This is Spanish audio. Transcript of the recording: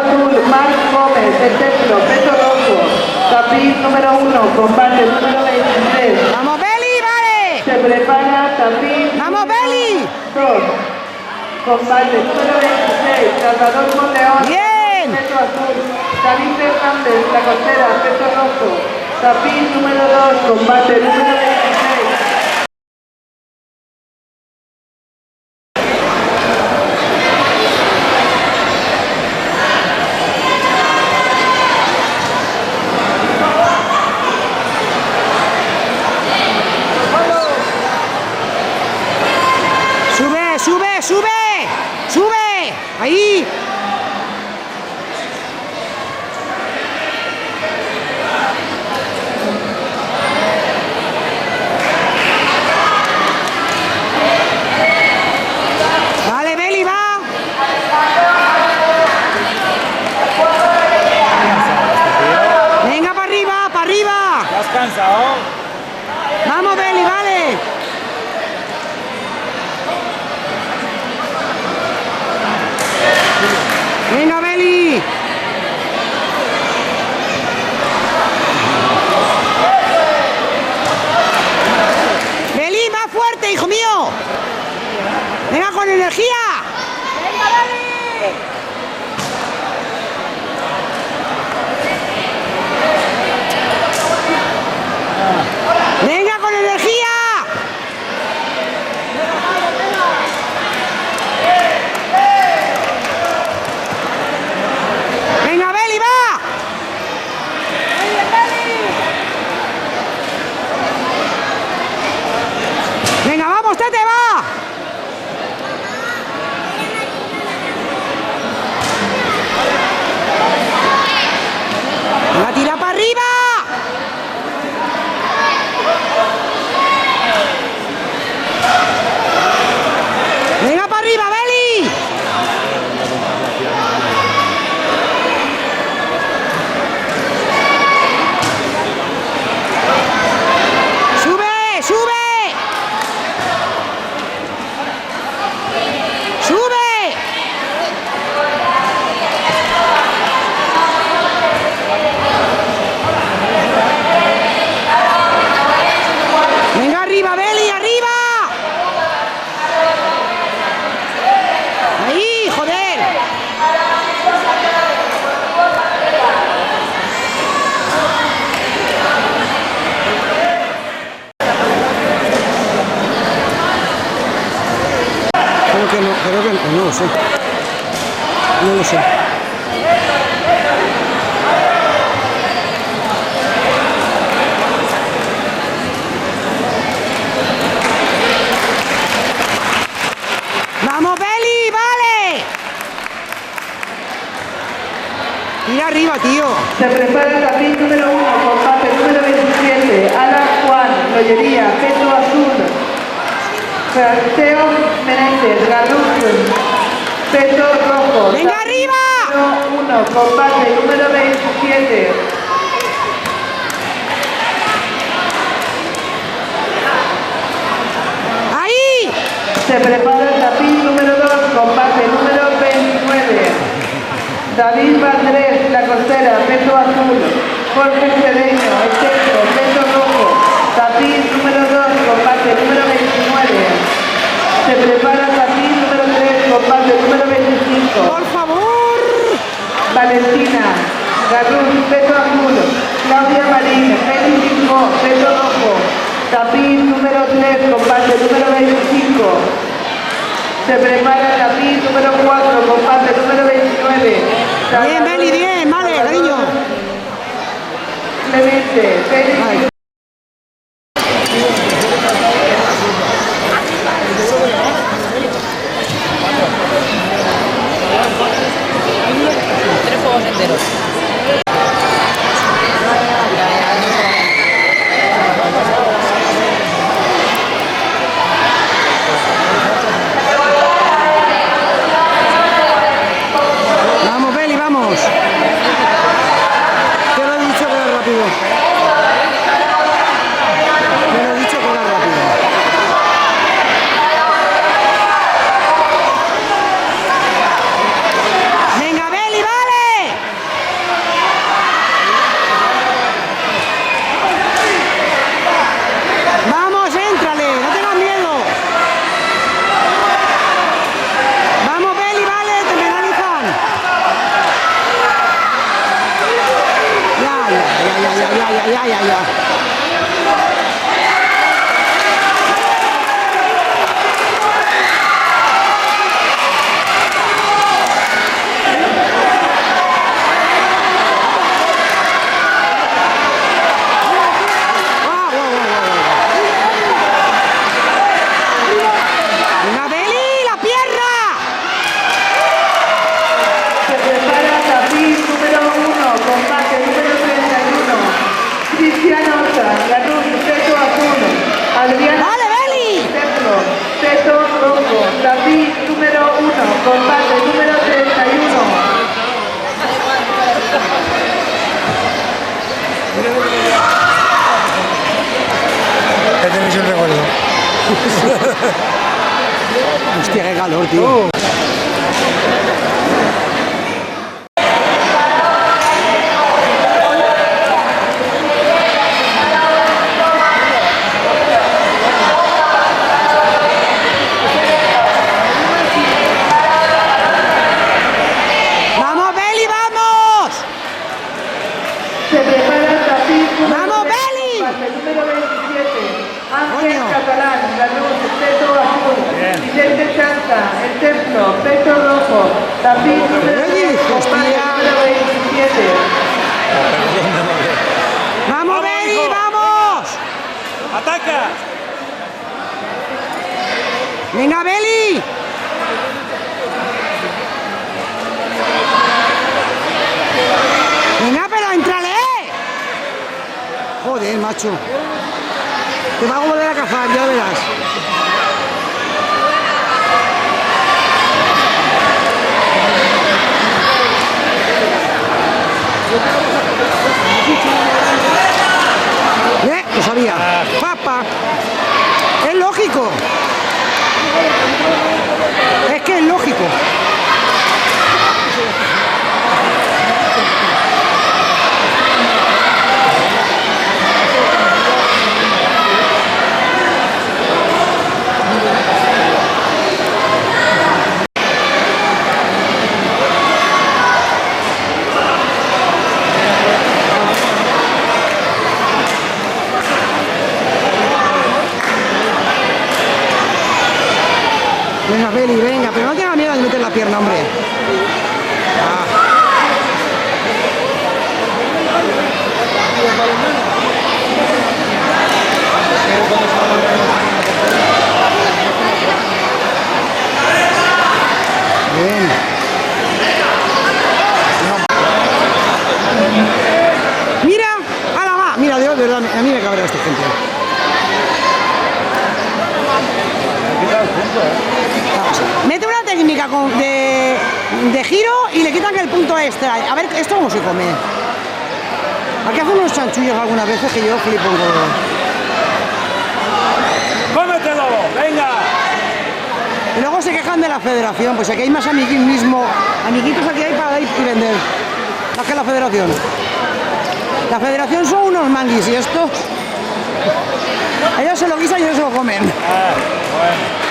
azul, Marc Gómez, del Templo, peso rojo. Tapiz número 1, combate número 23. ¡Vamos, Beli, vale! Se prepara tapiz. ¡Vamos, Beli! 2. Combate número 26, Salvador Monleón. ¡Bien! Peso azul. David Fernández, La Costera, peso rojo. Tapiz número 2, combate número 26. ¡Sube, sube, sube! ¡Sube! ¡Ahí! ¡Vale, Beli, va! ¡Venga, para arriba, para arriba! ¿Estás cansado? ¡Vamos, Beli, vale! ¡Venga, Beli! ¡Beli, más fuerte, hijo mío! ¡Venga, con energía! ¡Venga, Beli! ¡Venga, con energía! ¡Venga, Beli, va! ¡Venga, vamos, Tete, va! ¡La tira para arriba! ¡Venga, para arriba, Beli! ¡Sube, sube! ¡Sube! ¡Venga, arriba, Beli, arriba! ¡Ahí, joder! Creo que no lo sé. No lo sé. ¡Vamos, Beli! ¡Vale! Tira arriba, tío. Se prepara el tapiz número 1, combate número 27, Alan Juan, Rollería, peso azul. Franceo Menéndez, Garruz, peso rojo. ¡Venga, arriba! Número 1, combate número 27. ¡Ahí! Se prepara el tapiz número 2, combate número 29. David Valdrés, La Costera, peso azul. Jorge Cedeño, El Templo, peso rojo. Tapiz número 2, combate número 29. Se prepara el tapiz número 3, combate número 25. ¡Por favor! Valentina, Garruz, peso azul. Claudia Marín, Félix, peso rojo. Tapiz número 3, combate número 25. Se prepara el tapiz número 4, combate número 29. Bien, Beli, bien, vale, cariño. Clemente, Félix. Ay. Tres juegos enteros. Vamos, Beli, vamos. Te lo he dicho que era rápido. Hostia, qué calor, tío. ¡Vamos, Beli, vamos! Se prepara David número ¡Vamos, 3, Beli! combate número 27. Ángel Coño. Catalán, la luz, peto azul. Vicente Santa, el templo, peto rojo. David número Beli, 3, combate hostia. número 27. ¡Vamos, Beli, vamos! ¡Ataca! ¡Venga, Beli! ¡Venga, pero entrale! Joder, macho. Te va a volver a cazar, ya verás. Lo sabía. ¡Papa! Es lógico. Es que es lógico. Venga, Beli, venga, pero no tengas miedo de meter la pierna, hombre. Bien. Mira, ala va, mira, de verdad, a mí me cabrea esta gente. Mete una técnica de giro y le quitan el punto extra. A ver, ¿esto cómo se come? Aquí hacen unos chanchullos algunas veces que yo flipo un poco. ¡Cómetelo! ¡Venga! Y luego se quejan de la federación, pues aquí hay más amiguitos aquí hay para dar y vender. Más que la federación. La federación son unos manguis y esto... Ellos se lo guisan y ellos se lo comen. Bueno.